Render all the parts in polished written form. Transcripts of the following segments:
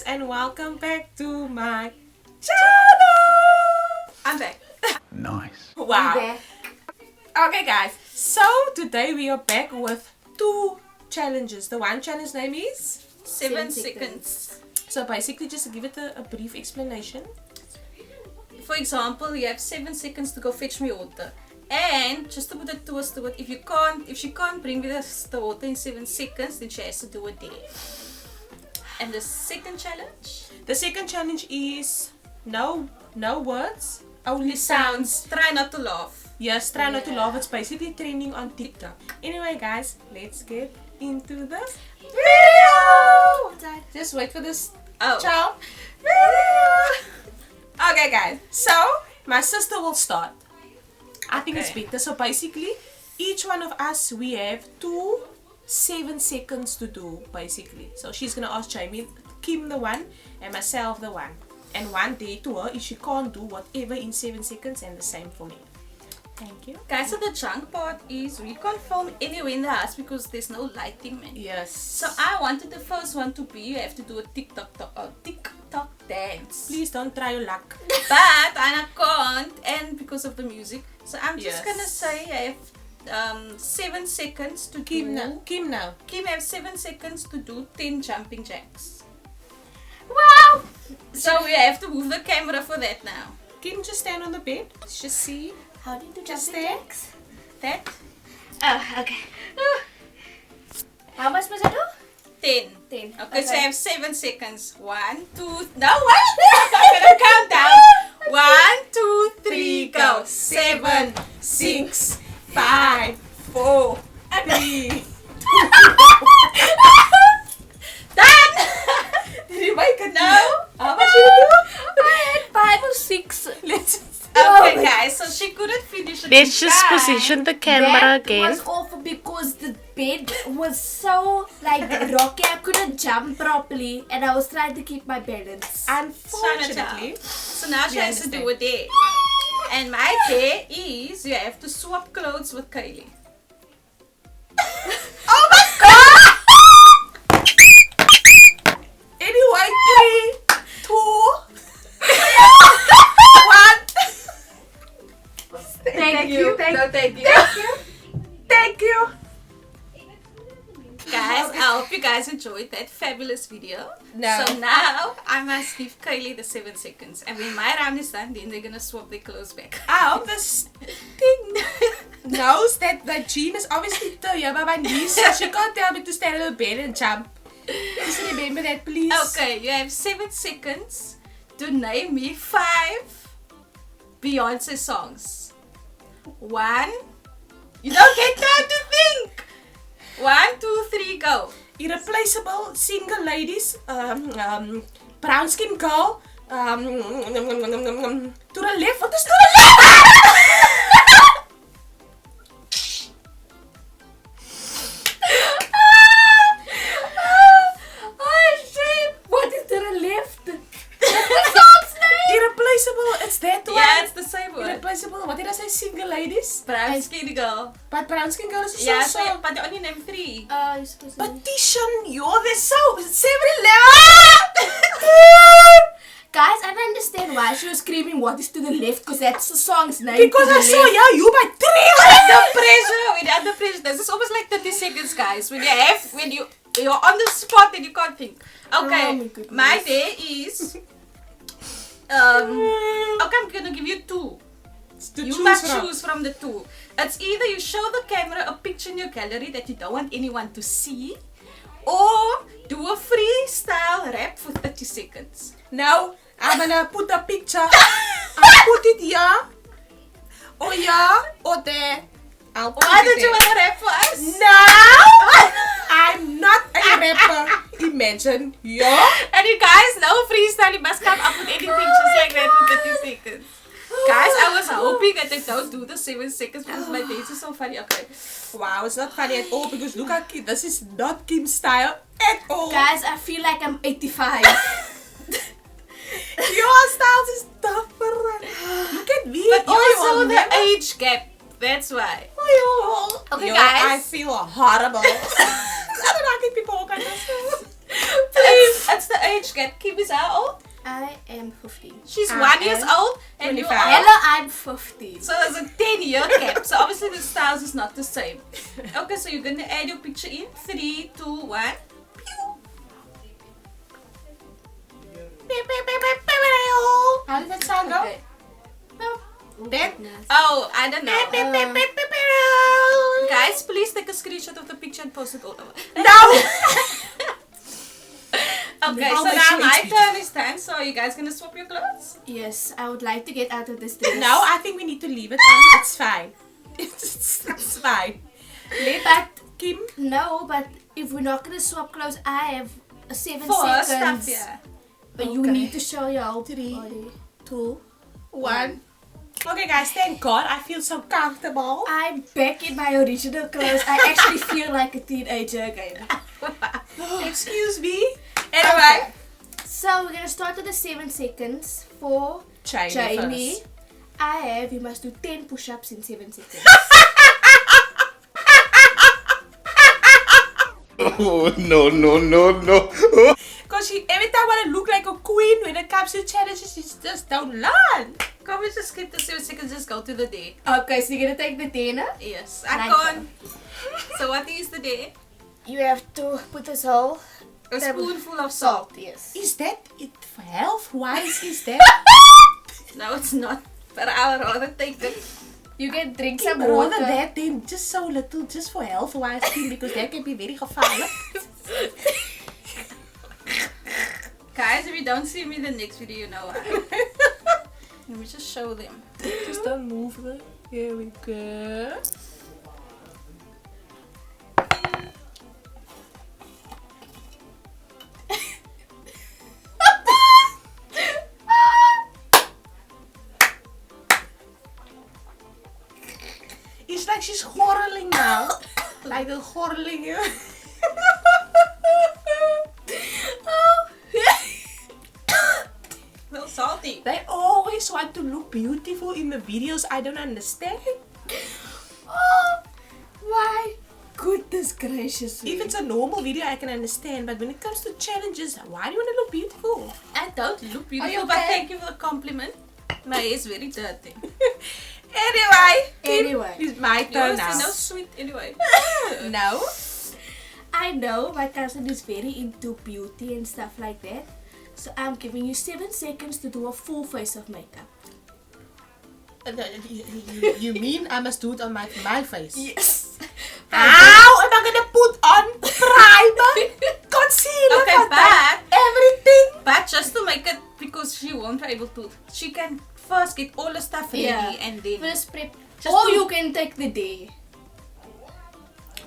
and welcome back to my channel. I'm back. Nice. Wow. Okay guys, so today we are back with two challenges. The one challenge name is 7 seconds. So basically just to give it a brief explanation. For example, you have 7 seconds to go fetch me water. And just to put a twist to it, if she can't bring me the water in 7 seconds, then she has to do it there. And the second challenge? The second challenge is no words, only Sounds. sounds. Try not to laugh. Yes, try not to laugh. It's basically trending on TikTok. Anyway guys, let's get into this video. Just wait for this. Oh. Ciao. Okay guys, so my sister will start. I think it's better. So basically, each one of us, we have 7 seconds to do, basically. So she's gonna ask Jamie, Kim the one, and myself the one. And one day to her, if she can't do whatever in 7 seconds, and the same for me. Thank you. Guys, so the junk part is we can't film anywhere in the house because there's no lighting, man. Yes. So I wanted the first one to be you have to do a TikTok dance. Please don't try your luck. But I can't, and because of the music. So I'm just Yes. gonna say I have 7 seconds to Kim do. now. Kim now. Kim have 7 seconds to do 10 jumping jacks. Wow! So we have to move the camera for that now. Kim, just stand on the bed. Let's just see. How do you do Just jumping stand. jacks? That Oh, okay. How much must I do? 10. 10. Okay, so I have 7 seconds. 1, 2. No, what? I'm gonna count down. 1, 2, 3, go. 7, 6, 5, 4, 3. Done. Did you make it? No. How much did you do? I had 5 or 6. Let's Okay, guys, so she couldn't finish it. Let's in just time. position the camera That again. was awful because the bed was so like rocky. I couldn't jump properly, and I was trying to keep my balance. Unfortunately, So now she We has to do a day. And my day is you have to swap clothes with Kaylee. oh my god! Anyway, 3, 2, 1. Thank you. No, thank you. Thank you. Guys, I hope you guys enjoyed that fabulous video. No. So now I must give Kaylee the 7 seconds. And when my round is done, then they're gonna swap their clothes back. I hope this thing knows that the gym is obviously here by my knees, so she can't tell me to stand on the bed and jump. Just remember that, please. Okay, you have 7 seconds to name me 5 Beyonce songs. 1. You don't get time to think. 1, 2, 3, go. Irreplaceable single ladies, brown skin girl, to the left. What is to the left? Oh shit! What is to the left? Irreplaceable, it's that one. Yeah, it's the same word. Irreplaceable, what did I say? Single ladies? Brown skinny girl. But brown skin girl is Yeah, so. so, but you only name 3. You're supposed to. But Tishan, you're the so 7-Eleven. Guys, I don't understand why she was screaming "What is to the left?" because that's the song's name. Because to I the saw left. you by 3. Under pressure, when you're under pressure, this is almost like 30 seconds, guys. When you're on the spot and you can't think. Okay, Oh my goodness. my day is okay, I'm gonna give you 2. You must choose from the 2. It's either you show the camera a picture in your gallery that you don't want anyone to see, or do a freestyle rap for 30 seconds. Now, I'm gonna put a picture. I'll put it here. Or here. Or there. I'll put Why it don't you there. want to rap for us? No! I'm not a rapper. Imagine. Yeah. And you guys know freestyle, you must come up with anything just like that for 30 seconds. Guys, I was hoping that they don't do the 7 seconds because my days are so funny. Okay. Wow, it's not funny at all because look at Kim. This is not Kim's style at all. Guys, I feel like I'm 85. Your style is tougher. Look at me. But also You'll the never- age gap. That's why. Okay, Yo, guys. I feel horrible. I don't know how people walk like this. Please. It's the age gap. Kim is how old? I am 15. She's I 1 year am old and you 25. are. Hello, I'm 15. So there's a 10-year gap. So obviously the styles is not the same. Okay, so you're gonna add your picture in. 3, 2, 1. How does that sound go? Okay. Then, Oh, I don't know. no. Guys, please take a screenshot of the picture and post it all over. Okay, How so much now weight my is turn is done. So are you guys gonna swap your clothes? Yes, I would like to get out of this dress. No, I think we need to leave it on. It's fine. It's fine. But Kim, no, but if we're not gonna swap clothes, I have 7 For her seconds. stuff, yeah. But you Okay. need to show your whole 3, body. 2, 1. Okay, guys, thank God. I feel so comfortable. I'm back in my original clothes. I actually feel like a teenager again. Excuse me. Anyway, Okay. So we're gonna start with the 7 seconds for Jamie Jamie. I have, you must do 10 push-ups in 7 seconds. Oh, no, no, no, no. because she every time want to look like a queen when it comes to challenges, she just don't learn. Can we just skip the 7 seconds, just go to the day? Okay, so you're gonna take the 10. Yes, Like I can't. So what is the day? You have to put a salt. A spoonful of salt. Yes. Is that it for health? Wise is that? No, it's not. But I'll rather take it. You can drink some Rather water. that than just so little, just for health wise, because that can be very gevaarlijk. Guys, if you don't see me in the next video, you know why. Let me just show them. Just don't move them. Here we go. It's like she's quarreling now. Like a quarreling. Well, salty. They always want to look beautiful in the videos. I don't understand. Oh, my goodness gracious. If it's a normal video, I can understand. But when it comes to challenges, why do you want to look beautiful? I don't look beautiful, Are you but okay? thank you for the compliment. My hair is very dirty. Anyway, it's my turn Yours now. is no sweet anyway. No. I know my cousin is very into beauty and stuff like that. So I'm giving you 7 seconds to do a full face of makeup. You mean I must do it on my face? Yes. How am I gonna put on primer, concealer, Okay, but everything? just to make it, because she won't be able to, she can first get all the stuff ready and then. First prep. Just Or to- you can take the day.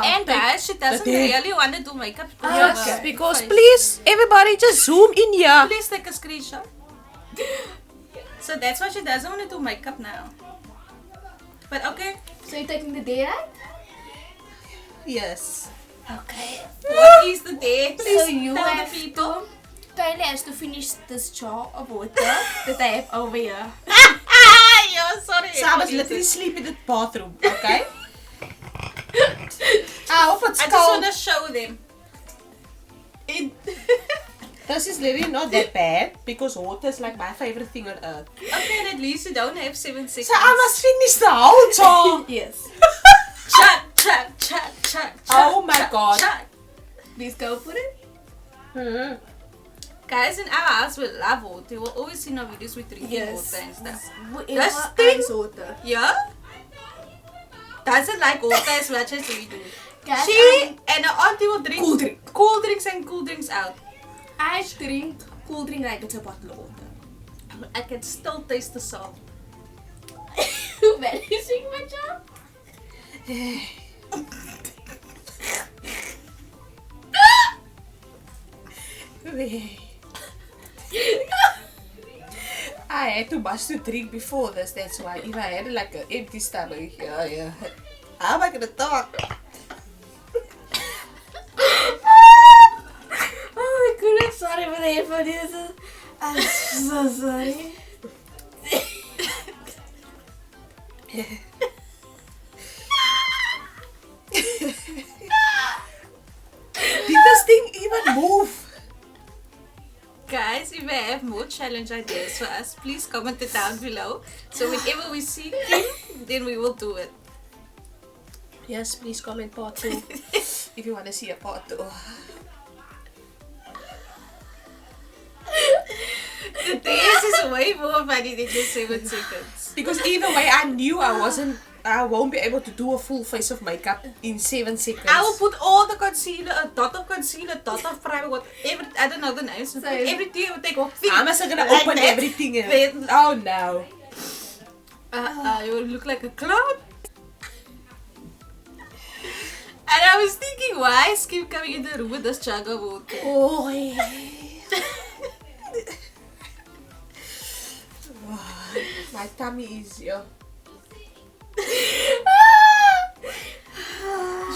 And guys, she doesn't day. really want to do makeup. Yes, of her because face. please, everybody just zoom in here. Please take a screenshot. So that's why she doesn't want to do makeup now. But okay, So you're taking the day, right? Yes. Okay. what is the day? Please So you tell have the people. to. Kaylee has to finish this jar of water that I have over here. Yo, sorry. So I must literally sleep in the bathroom, okay? I hope it's I just cold. want to show them. This is literally not that bad because water is like my favorite thing on earth. Okay, at least you don't have 7 seconds. So I must finish the whole jar. Yes. Chat, chat, chat, chat. Oh my God. Chat. Please go for it. Hmm. Guys in our house we love water. You will always see in our videos we drinking water and stuff. Whatever This thing- ice water. Yeah? Doesn't like water as much as we do. Guys, She and her auntie will drink Cool drink. cool drinks out. I drink cool drink like it's a bottle of water. I can still taste the salt. Managing my job. I had too much to drink before this, that's why. If I had like an empty stomach, yeah. How am I gonna talk? Oh my goodness, sorry for the headphones. I'm so sorry. Did this thing even move? have more challenge ideas for us, please comment it down below. So whenever we see Kim, then we will do it. Yes, please comment part 2 if you want to see a part 2. The dance is way more funny than the 7 seconds. Because either way, I knew I won't be able to do a full face of makeup in 7 seconds. I will put all the concealer, a dot of concealer, dot of primer, whatever, I don't know the names, but everything I will take off. I'm just gonna like open that. everything in. Then- Oh no. You will look like a clown. And I was thinking, why is Kim coming in the room with this jug of water? Oh yeah. My tummy is here.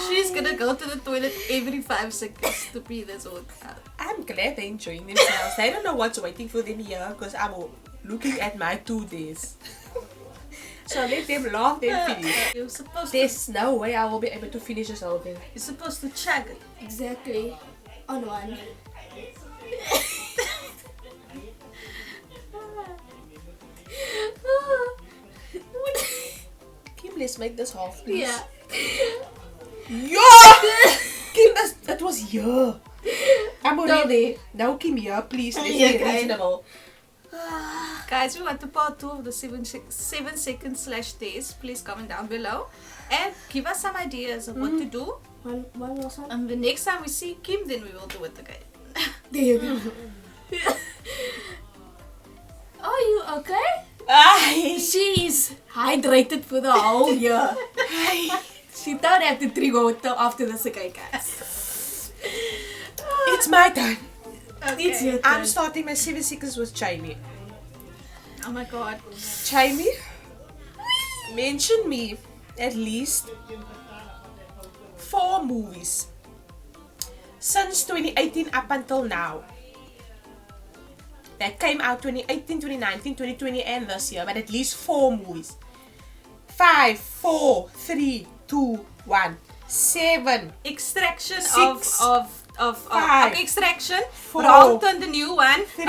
She's gonna go to the toilet every 5 seconds to pee this water out. I'm glad they're enjoying themselves. They don't know what's waiting for them here because I'm looking at my 2 days. So let them laugh, then finish. You're supposed There's no way I will be able to finish this whole thing. You're supposed to chug it. Exactly. On one. Kim, let's make this half, please. Yeah. Yeah! Kim, that was here. I'm already there. No, Kim, here, please. Let's be Okay. reasonable. Guys, we want to part 2 of the 7 seconds slash days. Please comment down below and give us some ideas of what to do. One more song. And the next time we see Kim, then we will do it again. There you go. Are you okay? Ay, She's hydrated for the whole year. She don't have to drink water after this, okay, guys? it's my time. It's your I'm turn. starting my 7 seconds with Jamie. Oh my god. Jamie, mention me at least 4 movies since 2018 up until now that came out 2018, 2019, 2020 and this year, but at least 4 movies. 5, 4, 3, 2, 1, 7. Extraction 6, of 5, okay, Extraction. 4, Wrongton, the new one. 3,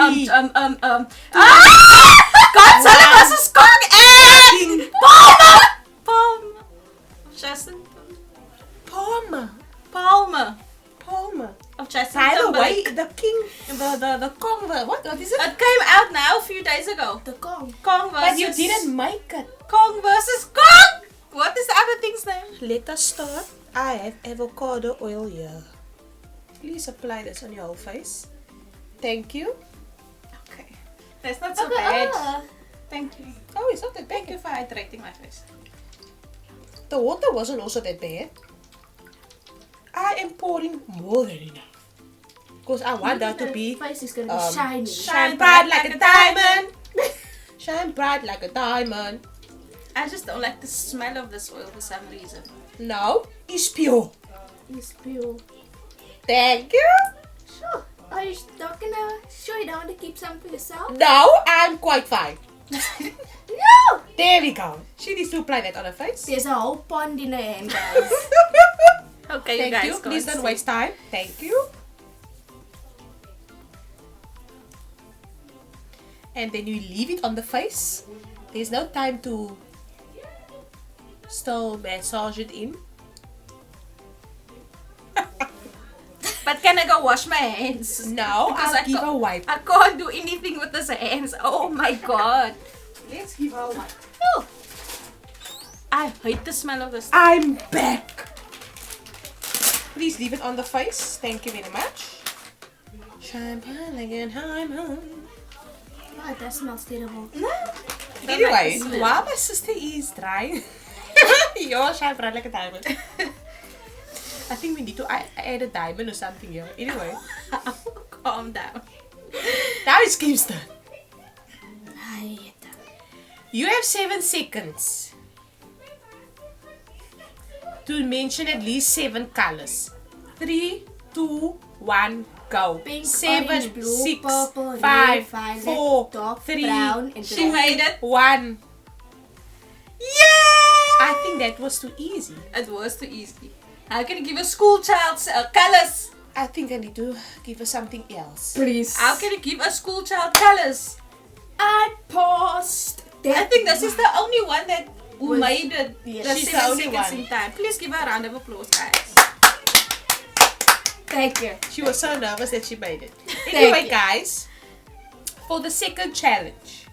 Godzilla versus Kong and Palmer. Justin Palmer. of Justin By the way, Timberlake. the king, the Kong, what is it? It came out now a few days ago. The gong. Kong versus. But you didn't make it. Kong versus Kong. What is the other thing's name? Let us start. I have avocado oil here. Please apply this on your whole face. Thank you. Okay, that's not so Okay, bad. Thank you. Oh, it's not that Thank bad. you for hydrating my face. The water wasn't also that bad. I am pouring more than enough. Because I want that to be face is gonna be shiny. shine bright like a diamond. Shine bright like a diamond. I just don't like the smell of this oil for some reason. No, it's pure. It's pure. Thank you. Sure. Are you not gonna sure you don't want to keep some for yourself? No, I'm quite fine. No! There we go. She needs to apply that on her face. There's a whole pond in her hand, guys. Okay, Thank you guys. you. go Please and don't see. waste time. Thank you. And then you leave it on the face. There's no time to still massage it in. But can I go wash my hands? No, Because I'll give a wipe. I can't do anything with these hands. Oh my god. Let's give her a wipe. Oh. I hate the smell of this. I'm back. Please leave it on the face. Thank you very much. Shine bright like a diamond. Oh, that smells terrible. Anyway, like the smell. while my sister is drying, your shine bright like a diamond. I think we need to add a diamond or something here. Anyway, Calm down. now it's Kim's turn. I hate that. You have 7 seconds to mention at least 7 colors. 3, 2, 1, go. Pink, 7, orange, blue, 6, purple, red, 5, violet, 4, dark 3, brown, and She made it. 1. Yeah! I think that was too easy. It was too easy. How can you give a school child colors? I think I need to give her something else. Please. How can you give a school child colors? I paused. I think this is the only one that who made it. Yes. The She's the 7 only seconds one. in time. Please give her a round of applause, guys. Thank you. She was so nervous that she made it. Thank Anyway, you. guys, for the second challenge,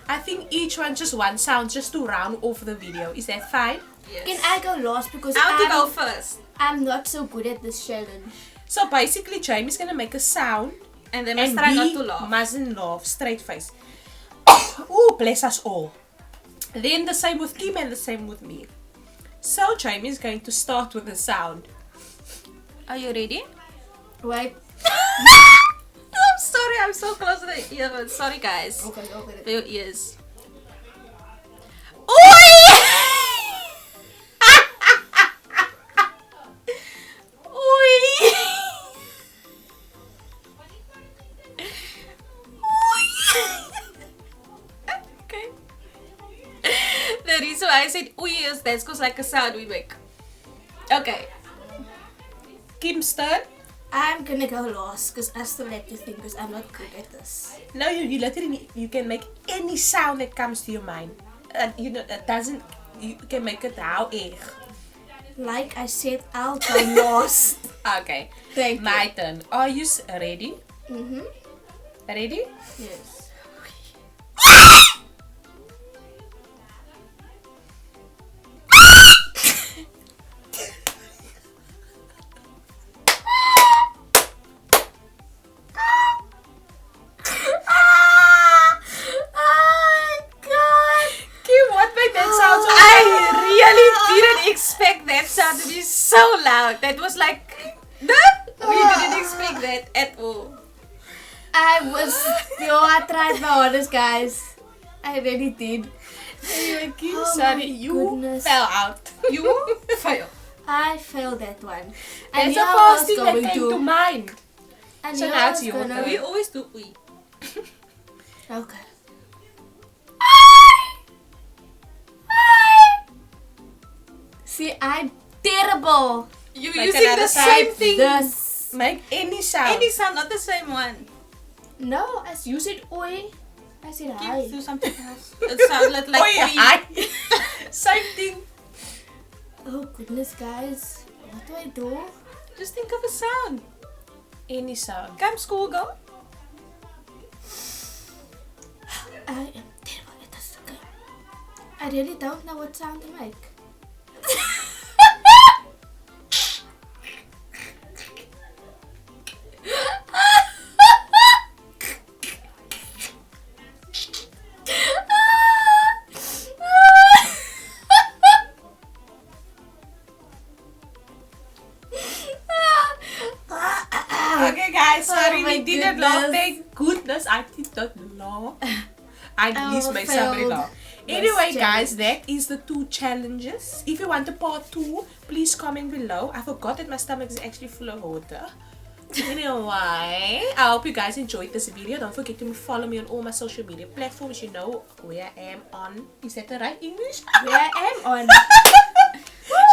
I think each one just one sound just to round off the video. Is that fine? Yes. Can I go last because I want to go first. I'm not so good at this challenge. So basically, Jamie's gonna make a sound, And they must and try not we to laugh. mustn't laugh. Straight face. Oh, bless us all. Then the same with Kim and the same with me. So Jamie's going to start with the sound. Are you ready? Right? I'm sorry, I'm so close to the ear. Sorry, guys. Okay, okay. For your ears. Okay. The reason why I said oei is that's because like a sound we make. Okay. Kim's turn. I'm gonna go last because I still have to think because I'm not good at this. No, you literally you can make any sound that comes to your mind. You know that doesn't. You can make it how egg. Like I said, I'll go last. Okay. Thank you. My turn. Are you ready? Mm-hmm. Ready? Yes. Kim, what made that sound so I really didn't expect that sound to be so loud. That was like, no, we didn't expect that at all. I tried my hardest, guys. I really did. Anyway, Kim, Oh sorry, my you goodness. fell out. You fail. I failed that one. I That's knew the I was first thing that going came to mind. I So knew now I it's was your gonna- turn. We always do oei. Okay. See, I'm terrible. You Like using another the same side. thing. This. Make any sound. Any sound, not the same one. No, as you said oi. I said hi. Do something else. It sounded like Oh yeah, oei. same thing. Oh goodness, guys. What do I do? Just think of a sound. Any sound. Come, school girl. I am terrible at this. Okay. I really don't know what sound to make. Okay, guys, sorry Oh my we didn't laugh. goodness. Thank goodness I did not laugh. I at least made somebody failed laugh. this Anyway, guys, challenge. that is the 2 challenges. If you want a part 2, please comment below. I forgot that my stomach is actually full of water. Anyway, I hope you guys enjoyed this video. Don't forget to follow me on all my social media platforms. You know where I am on. Is that the right English? Where I am on.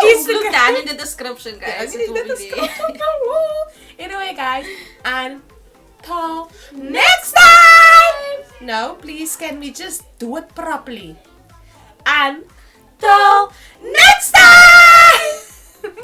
Just look down in the description, guys. It will be there. Anyway, guys, until next time. No, please, can we just do it properly? Until next time.